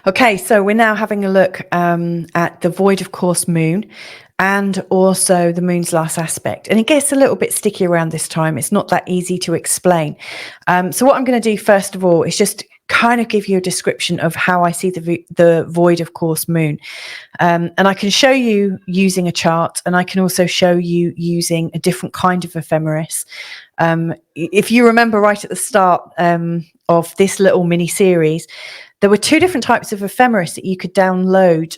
Okay, so we're now having a look at the void of course moon and also the moon's last aspect. And it gets a little bit sticky around this time. It's not that easy to explain. So what I'm going to do first of all is just kind of give you a description of how I see the void of course moon. And I can show you using a chart, and I can also show you using a different kind of ephemeris. If you remember right at the start of this little mini series, there were two different types of ephemeris that you could download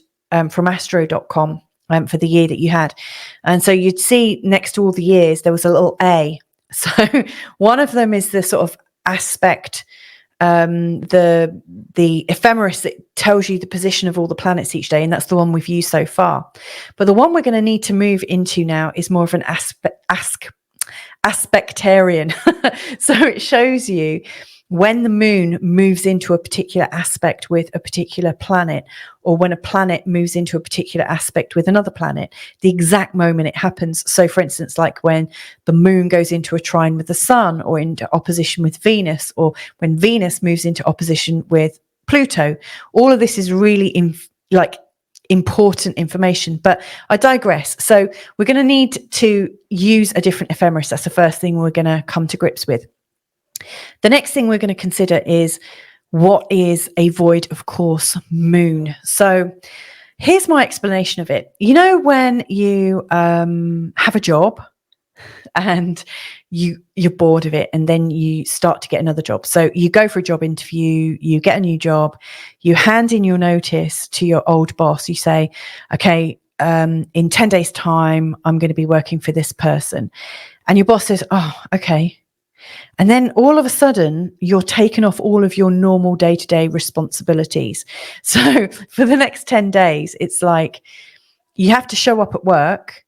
from astro.com for the year that you had. And so you'd see next to all the years, there was a little A. So one of them is the sort of aspect, the ephemeris that tells you the position of all the planets each day. And that's the one we've used so far. But the one we're going to need to move into now is more of an aspectarian. So it shows you when the moon moves into a particular aspect with a particular planet, or when a planet moves into a particular aspect with another planet, the exact moment it happens. So for instance, like when the moon goes into a trine with the sun, or into opposition with Venus, or when Venus moves into opposition with Pluto, all of this is really important information, but I digress. So we're going to need to use a different ephemeris. That's the first thing we're going to come to grips with. The next thing we're going to consider is, what is a void of course moon? So here's my explanation of it. You know, when you have a job and you're bored of it, and then you start to get another job. So you go for a job interview, you get a new job, you hand in your notice to your old boss. You say, okay, in 10 days time, I'm going to be working for this person. And your boss says, oh, okay. And then all of a sudden, you're taken off all of your normal day-to-day responsibilities. So for the next 10 days, it's like you have to show up at work,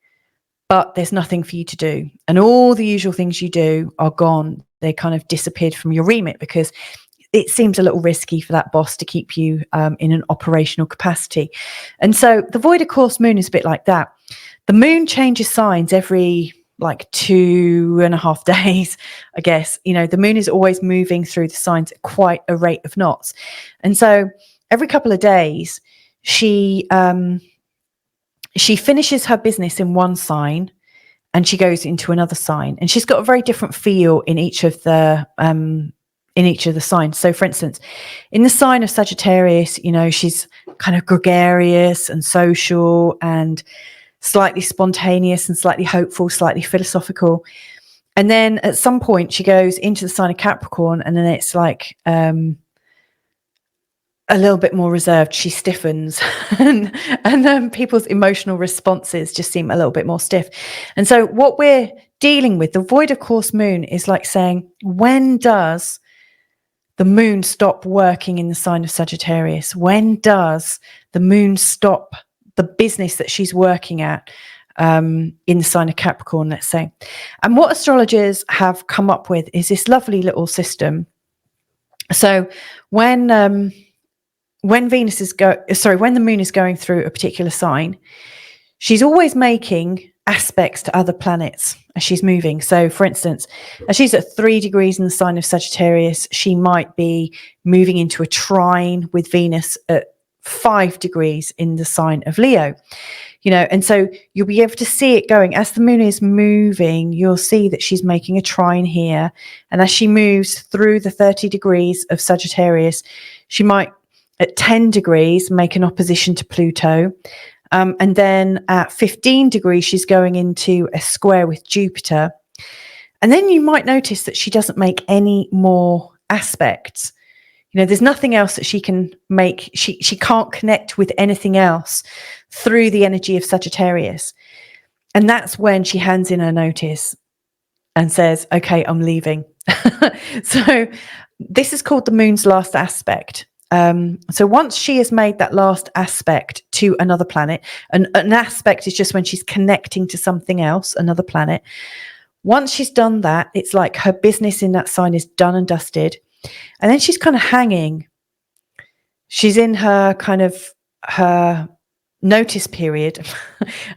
but there's nothing for you to do. And all the usual things you do are gone. They kind of disappeared from your remit because it seems a little risky for that boss to keep you in an operational capacity. And so the void of course moon is a bit like that. The moon changes signs every like 2.5 days, I guess. You know, the moon is always moving through the signs at quite a rate of knots. And so every couple of days, she finishes her business in one sign and she goes into another sign. And she's got a very different feel in each of the signs. So for instance, in the sign of Sagittarius, you know, she's kind of gregarious and social and slightly spontaneous and slightly hopeful, slightly philosophical. And then at some point she goes into the sign of Capricorn, and then it's like a little bit more reserved. She stiffens and then people's emotional responses just seem a little bit more stiff. And so what we're dealing with, the void of course moon, is like saying, when does the moon stop working in the sign of Sagittarius? When does the moon stop the business that she's working at in the sign of Capricorn, let's say? And what astrologers have come up with is this lovely little system. So when the moon is going through a particular sign, she's always making aspects to other planets as she's moving. So for instance, as she's at 3 degrees in the sign of Sagittarius, she might be moving into a trine with Venus at 5 degrees in the sign of Leo, you know. And so you'll be able to see it going as the moon is moving. You'll see that she's making a trine here, and as she moves through the 30 degrees of Sagittarius, she might at 10 degrees make an opposition to Pluto, and then at 15 degrees she's going into a square with Jupiter. And then you might notice that she doesn't make any more aspects. You know, there's nothing else that she can make. She can't connect with anything else through the energy of Sagittarius. And that's when she hands in her notice and says, okay, I'm leaving. So this is called the moon's last aspect. So once she has made that last aspect to another planet, and an aspect is just when she's connecting to something else, another planet. Once she's done that, it's like her business in that sign is done and dusted. And then she's kind of hanging. She's in her kind of her notice period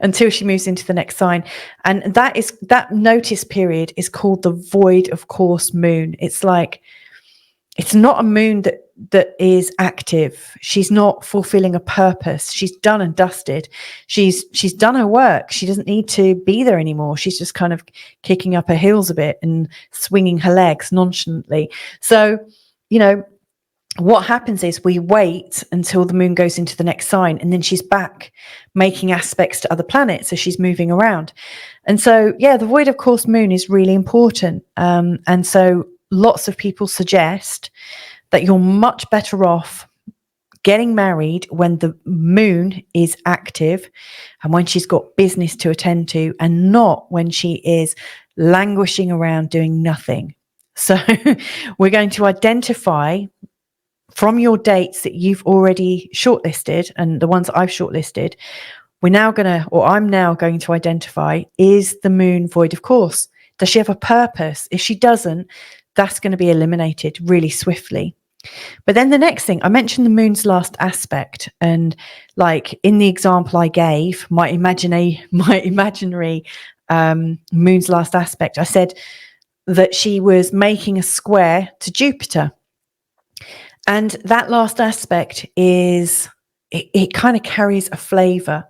until she moves into the next sign. And that notice period is called the void of course moon. It's like, it's not a moon that is active. She's not fulfilling a purpose. She's done and dusted. She's done her work. She doesn't need to be there anymore. She's just kind of kicking up her heels a bit and swinging her legs nonchalantly. So, you know, what happens is we wait until the moon goes into the next sign, and then she's back making aspects to other planets. So she's moving around. And so, yeah, the void of course moon is really important. And so lots of people suggest that you're much better off getting married when the moon is active and when she's got business to attend to, and not when she is languishing around doing nothing. So we're going to identify from your dates that you've already shortlisted, and the ones that I've shortlisted, I'm now going to identify, is the moon void of course? Does she have a purpose? If she doesn't, that's going to be eliminated really swiftly. But then the next thing, I mentioned the moon's last aspect, and like in the example I gave, my imaginary moon's last aspect, I said that she was making a square to Jupiter. And that last aspect is, it kind of carries a flavor.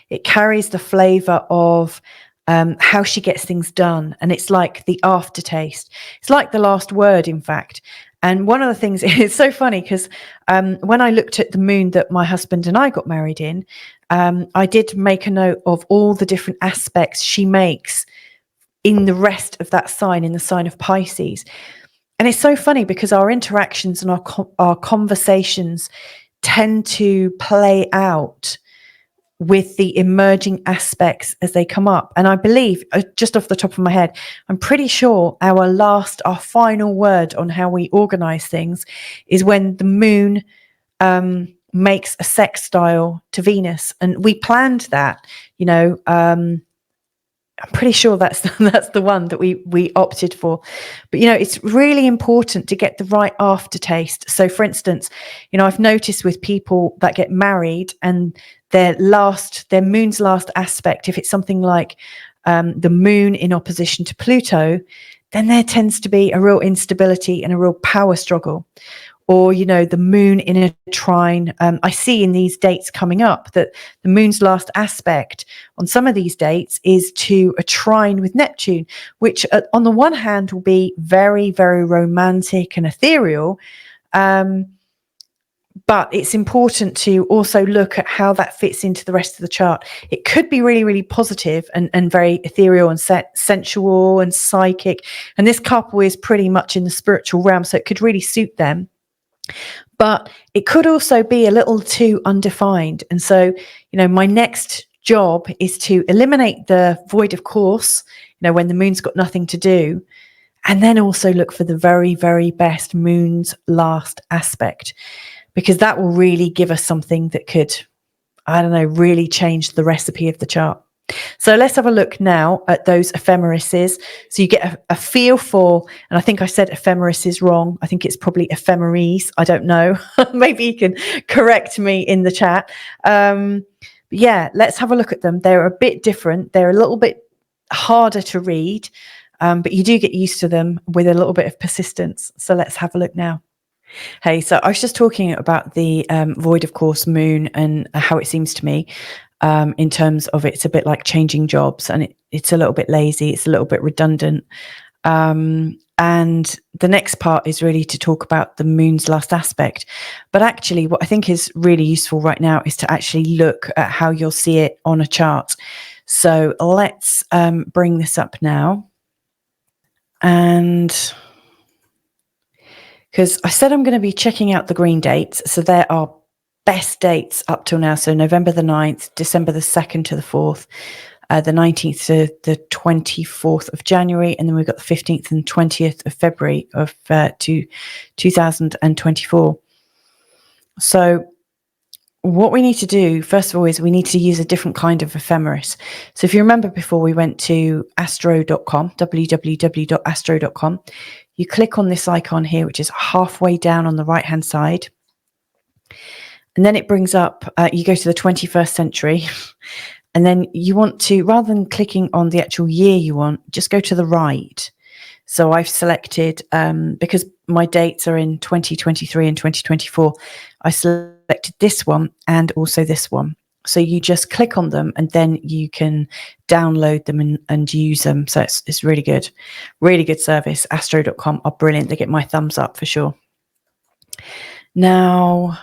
It carries the flavor of how she gets things done. And it's like the aftertaste. It's like the last word, in fact. And one of the things, it's so funny because when I looked at the moon that my husband and I got married in, I did make a note of all the different aspects she makes in the rest of that sign, in the sign of Pisces. And it's so funny because our interactions and our conversations tend to play out with the emerging aspects as they come up. And I believe, just off the top of my head, I'm pretty sure our final word on how we organize things is when the moon makes a sextile to Venus. And we planned that, you know, I'm pretty sure that's the one that we opted for. But, you know, it's really important to get the right aftertaste. So, for instance, you know, I've noticed with people that get married and their moon's last aspect, if it's something like the moon in opposition to Pluto, then there tends to be a real instability and a real power struggle. Or, you know, the moon in a trine. I see in these dates coming up that the moon's last aspect on some of these dates is to a trine with Neptune, which on the one hand will be very, very romantic and ethereal. But it's important to also look at how that fits into the rest of the chart. It could be really, really positive and very ethereal and sensual and psychic. And this couple is pretty much in the spiritual realm, so it could really suit them. But it could also be a little too undefined. And so, you know, my next job is to eliminate the void of course, you know, when the moon's got nothing to do, and then also look for the very, very best moon's last aspect, because that will really give us something that could, I don't know, really change the recipe of the chart. So let's have a look now at those ephemerises. So you get a feel for, and I think I said ephemerises wrong. I think it's probably ephemeres. I don't know. Maybe you can correct me in the chat. Yeah, let's have a look at them. They're a bit different. They're a little bit harder to read, but you do get used to them with a little bit of persistence. So let's have a look now. Hey, so I was just talking about the void of course moon and how it seems to me. In terms of, it's a bit like changing jobs, and it's a little bit lazy, it's a little bit redundant. And the next part is really to talk about the moon's last aspect. But actually, what I think is really useful right now is to actually look at how you'll see it on a chart. So let's bring this up now. And because I said I'm going to be checking out the green dates. So there are best dates up till now. So November the 9th, December the 2nd to the 4th, the 19th to the 24th of January. And then we've got the 15th and 20th of February of 2024. So what we need to do, first of all, is we need to use a different kind of ephemeris. So if you remember before, we went to astro.com, www.astro.com. You click on this icon here, which is halfway down on the right-hand side. And then it brings up, you go to the 21st century, and then you want to, rather than clicking on the actual year you want, just go to the right. So I've selected, because my dates are in 2023 and 2024, I selected this one and also this one. So you just click on them and then you can download them and use them. So it's really good service. Astro.com are brilliant. They get my thumbs up for sure. Now,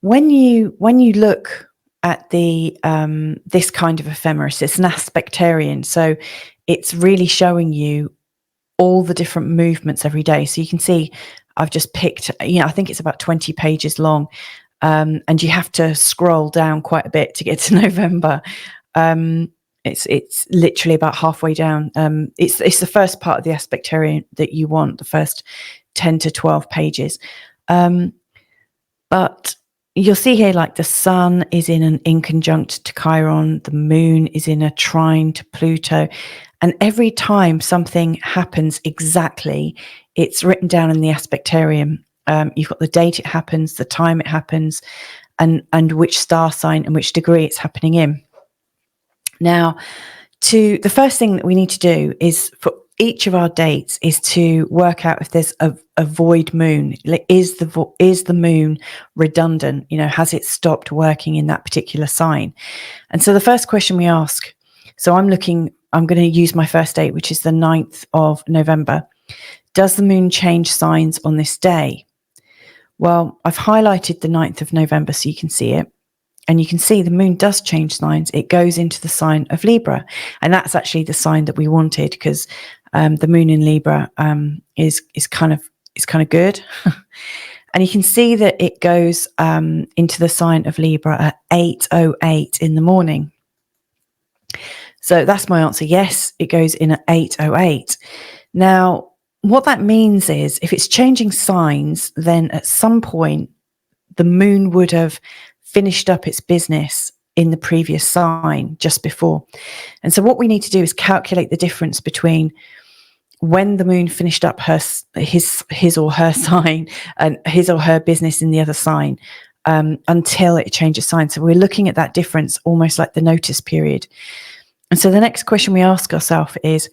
when you look at the this kind of ephemeris, it's an aspectarian, so it's really showing you all the different movements every day. So you can see I've just picked, I think it's about 20 pages long, and you have to scroll down quite a bit to get to November. It's literally about halfway down. It's the first part of the aspectarian that you want, the first 10 to 12 pages. But you'll see here, like the sun is in an inconjunct to Chiron, the moon is in a trine to Pluto. And every time something happens exactly, it's written down in the aspectarium. You've got the date it happens, the time it happens, and which star sign and which degree it's happening in. Now, the first thing that we need to do is for each of our dates is to work out if there's a void moon. Is the moon redundant? Has it stopped working in that particular sign? And so the first question we ask, so I'm going to use my first date, which is the 9th of November. Does the moon change signs on this day? Well, I've highlighted the 9th of November so you can see it. And you can see the moon does change signs. It goes into the sign of Libra. And that's actually the sign that we wanted, because the moon in Libra is kind of good. And you can see that it goes into the sign of Libra at 8:08 in the morning. So that's my answer. Yes, it goes in at 8:08. Now, what that means is if it's changing signs, then at some point the moon would have finished up its business in the previous sign just before. And so what we need to do is calculate the difference between when the moon finished up his or her sign and his or her business in the other sign until it changes sign. So we're looking at that difference almost like the notice period. And so the next question we ask ourselves is,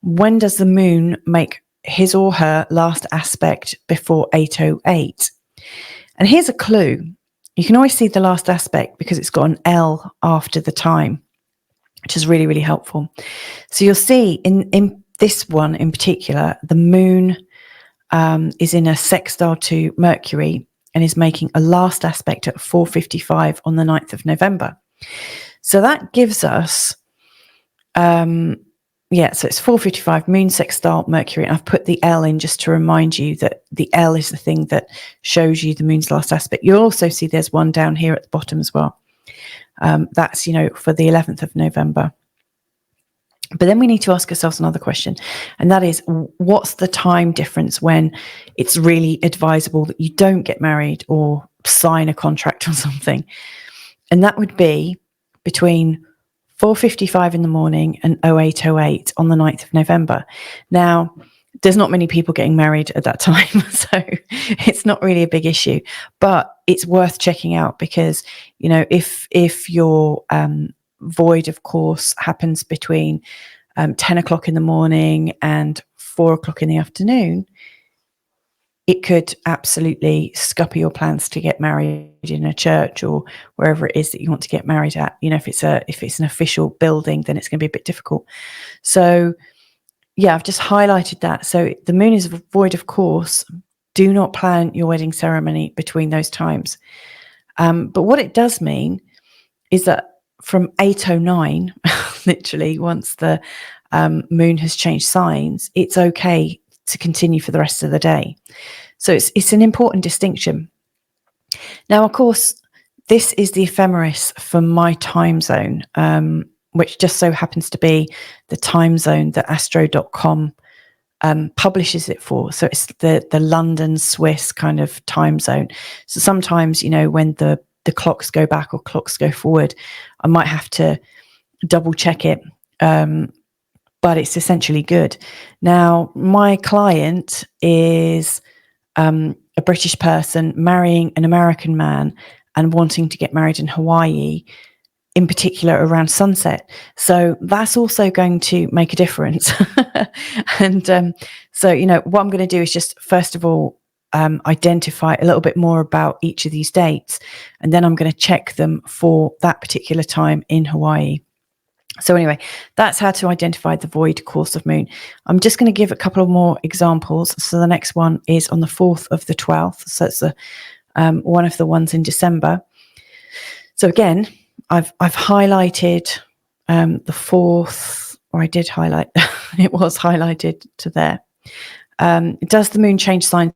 when does the moon make his or her last aspect before 8:08? And here's a clue. You can always see the last aspect because it's got an L after the time, which is really, really helpful. So you'll see in this one in particular, the moon is in a sextile to Mercury and is making a last aspect at 4:55 on the 9th of November. So that gives us, so it's 4:55, moon sextile Mercury. And I've put the L in just to remind you that the L is the thing that shows you the moon's last aspect. You'll also see there's one down here at the bottom as well. That's, for the 11th of November. But then we need to ask ourselves another question, and that is, what's the time difference when it's really advisable that you don't get married or sign a contract or something? And that would be between 4:55 in the morning and 08:08 on the 9th of November. Now, there's not many people getting married at that time, so it's not really a big issue, but it's worth checking out because, if your void, of course, happens between 10 o'clock in the morning and 4 o'clock in the afternoon, it could absolutely scupper your plans to get married in a church or wherever it is that you want to get married at. If it's an official building, then it's going to be a bit difficult. So I've just highlighted that. So the moon is void, of course. Do not plan your wedding ceremony between those times. But what it does mean is that from 8:09, literally, once the moon has changed signs, it's okay to continue for the rest of the day. So it's an important distinction. Now, of course, this is the ephemeris for my time zone, which just so happens to be the time zone that Astro.com publishes it for. So it's the London Swiss kind of time zone. So sometimes, when the clocks go back or clocks go forward, I might have to double check it. But it's essentially good. Now, my client is a British person marrying an American man and wanting to get married in Hawaii in particular around sunset. So that's also going to make a difference. And so, what I'm going to do is just, first of all, identify a little bit more about each of these dates, and then I'm going to check them for that particular time in Hawaii. So anyway, that's how to identify the void course of moon. I'm just going to give a couple of more examples. So the next one is on the 4th of the 12th. So it's one of the ones in December. So again, I've highlighted the 4th, or I did highlight, it was highlighted to there. Does the moon change signs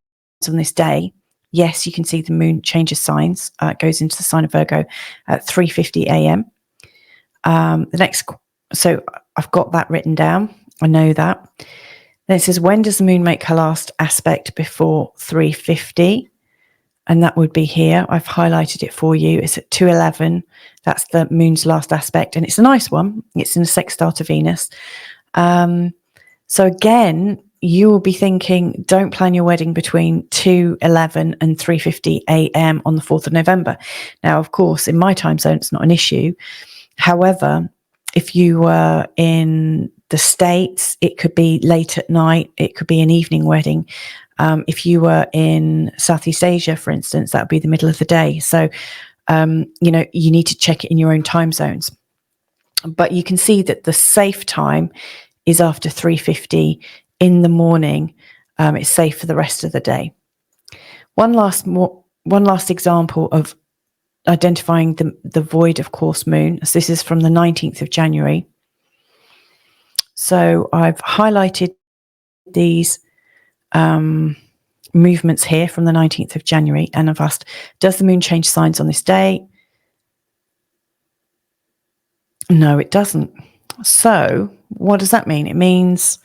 on this day? Yes, you can see the moon changes signs. It goes into the sign of Virgo at 3:50 a.m. So I've got that written down. I know that. Then it says, when does the moon make her last aspect before 3:50? And that would be here. I've highlighted it for you. It's at 2:11. That's the moon's last aspect. And it's a nice one. It's in a sextile to Venus. So again, you will be thinking, don't plan your wedding between 2:11 and 3:50 a.m. on the 4th of November. Now, of course, in my time zone, it's not an issue. However, if you were in the States, it could be late at night. It could be an evening wedding. If you were in Southeast Asia, for instance, that would be the middle of the day. So, you need to check it in your own time zones. But you can see that the safe time is after 3:50 in the morning. It's safe for the rest of the day. One last example of identifying the void of course moon. So this is from the 19th of January. So I've highlighted these movements here from the 19th of January, and I've asked, does the moon change signs on this day? No, it doesn't. So what does that mean? It means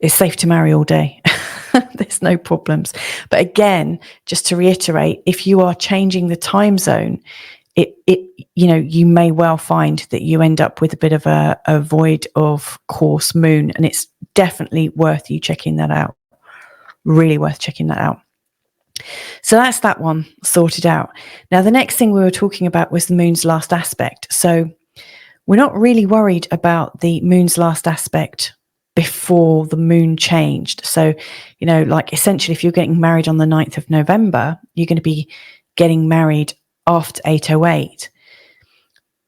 it's safe to marry all day. There's no problems. But again, just to reiterate, if you are changing the time zone, you may well find that you end up with a bit of a void of course moon, and it's definitely worth you checking that out. Really worth checking that out. So that's that one sorted out. Now, the next thing we were talking about was the moon's last aspect. So we're not really worried about the moon's last aspect before the moon changed. So, essentially, if you're getting married on the 9th of November, you're going to be getting married after 8:08.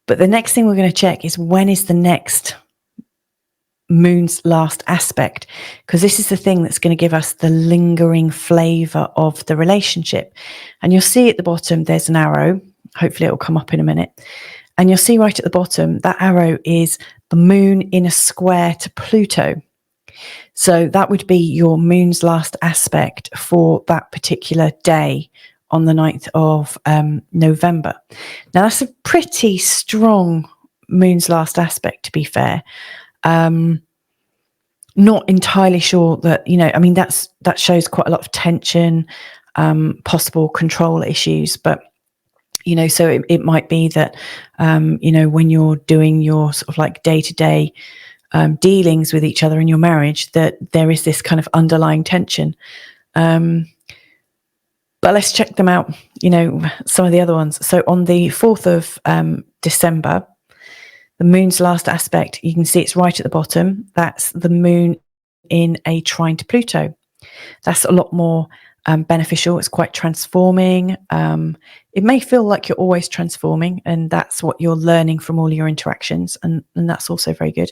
But the next thing we're going to check is, when is the next moon's last aspect? Because this is the thing that's going to give us the lingering flavor of the relationship. And you'll see at the bottom, there's an arrow. Hopefully it will come up in a minute. And you'll see right at the bottom, that arrow is the moon in a square to Pluto. So that would be your moon's last aspect for that particular day on the 9th of November. Now, that's a pretty strong moon's last aspect, to be fair. Not entirely sure that, that shows quite a lot of tension, possible control issues, but so it might be that, when you're doing your sort of like day-to-day dealings with each other in your marriage, that there is this kind of underlying tension. But let's check them out, some of the other ones. So on the 4th of December, the moon's last aspect, you can see it's right at the bottom. That's the moon in a trine to Pluto. That's a lot more beneficial. It's quite transforming. It may feel like you're always transforming, and that's what you're learning from all your interactions, and that's also very good.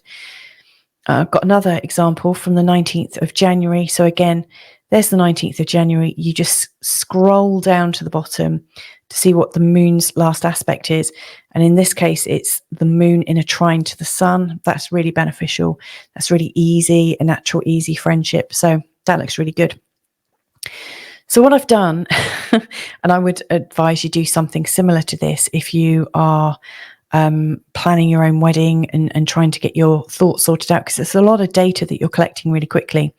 I've got another example from the 19th of January. So again, there's the 19th of January. You just scroll down to the bottom to see what the moon's last aspect is. And in this case, it's the moon in a trine to the sun. That's really beneficial. That's really easy, a natural, easy friendship. So that looks really good. So what I've done, and I would advise you do something similar to this if you are planning your own wedding and trying to get your thoughts sorted out, because it's a lot of data that you're collecting really quickly.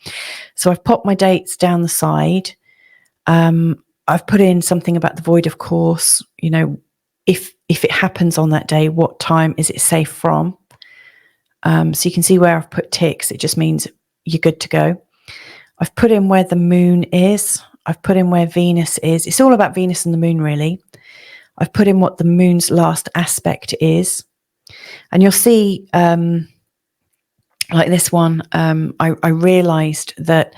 So I've popped my dates down the side. I've put in something about the void of course, if it happens on that day, what time is it safe from? So you can see where I've put ticks. It just means you're good to go. I've put in where the moon is. I've put in where Venus is. It's all about Venus and the moon, really. I've put in what the moon's last aspect is. And you'll see, like this one, I realized that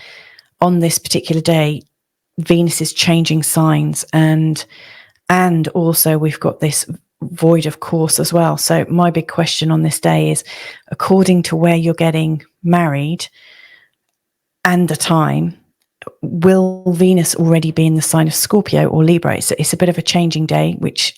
on this particular day, Venus is changing signs, and also we've got this void of course as well. So my big question on this day is, according to where you're getting married and the time, will Venus already be in the sign of Scorpio or Libra? It's a bit of a changing day, which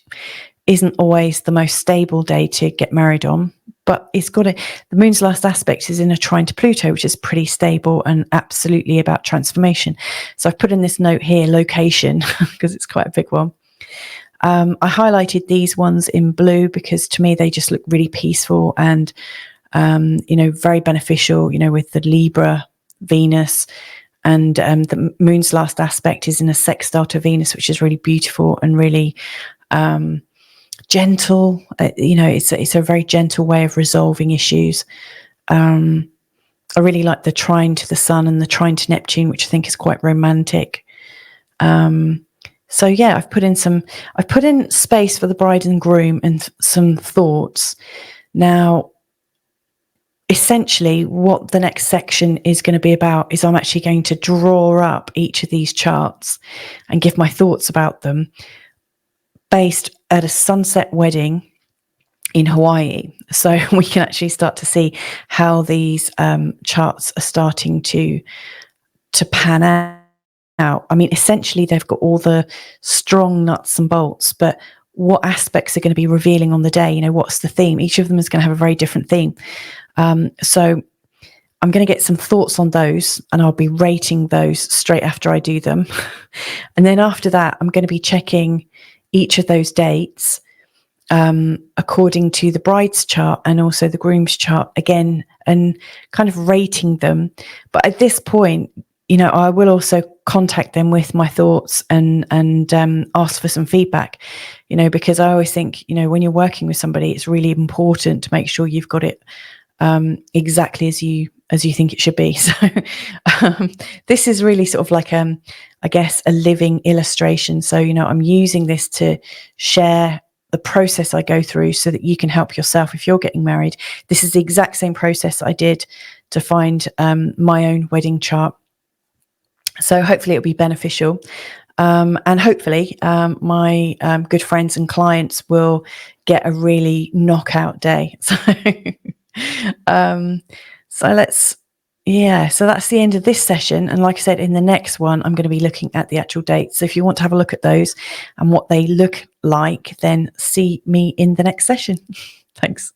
isn't always the most stable day to get married on, but the moon's last aspect is in a trine to Pluto, which is pretty stable and absolutely about transformation. So I've put in this note here, location, because it's quite a big one. I highlighted these ones in blue because to me they just look really peaceful and very beneficial, with the Libra Venus. And the moon's last aspect is in a sextile to Venus, which is really beautiful and really gentle. It's a very gentle way of resolving issues. I really like the trine to the Sun and the trine to Neptune, which I think is quite romantic. So yeah, I've put in space for the bride and groom and some thoughts. Now, essentially what the next section is going to be about is I'm actually going to draw up each of these charts and give my thoughts about them based at a sunset wedding in Hawaii. So we can actually start to see how these charts are starting to pan out. I mean, essentially they've got all the strong nuts and bolts, but what aspects are going to be revealing on the day? What's the theme? Each of them is going to have a very different theme. So I'm going to get some thoughts on those, and I'll be rating those straight after I do them. And then after that, I'm going to be checking each of those dates according to the bride's chart and also the groom's chart again, and kind of rating them. But at this point, I will also contact them with my thoughts and ask for some feedback, because I always think, when you're working with somebody, it's really important to make sure you've got it exactly as you think it should be. So this is really sort of like, I guess, a living illustration. So, I'm using this to share the process I go through so that you can help yourself if you're getting married. This is the exact same process I did to find my own wedding chart. So hopefully it'll be beneficial. And hopefully my good friends and clients will get a really knockout day. So so that's the end of this session. And like I said, in the next one, I'm going to be looking at the actual dates. So if you want to have a look at those and what they look like, then see me in the next session. Thanks.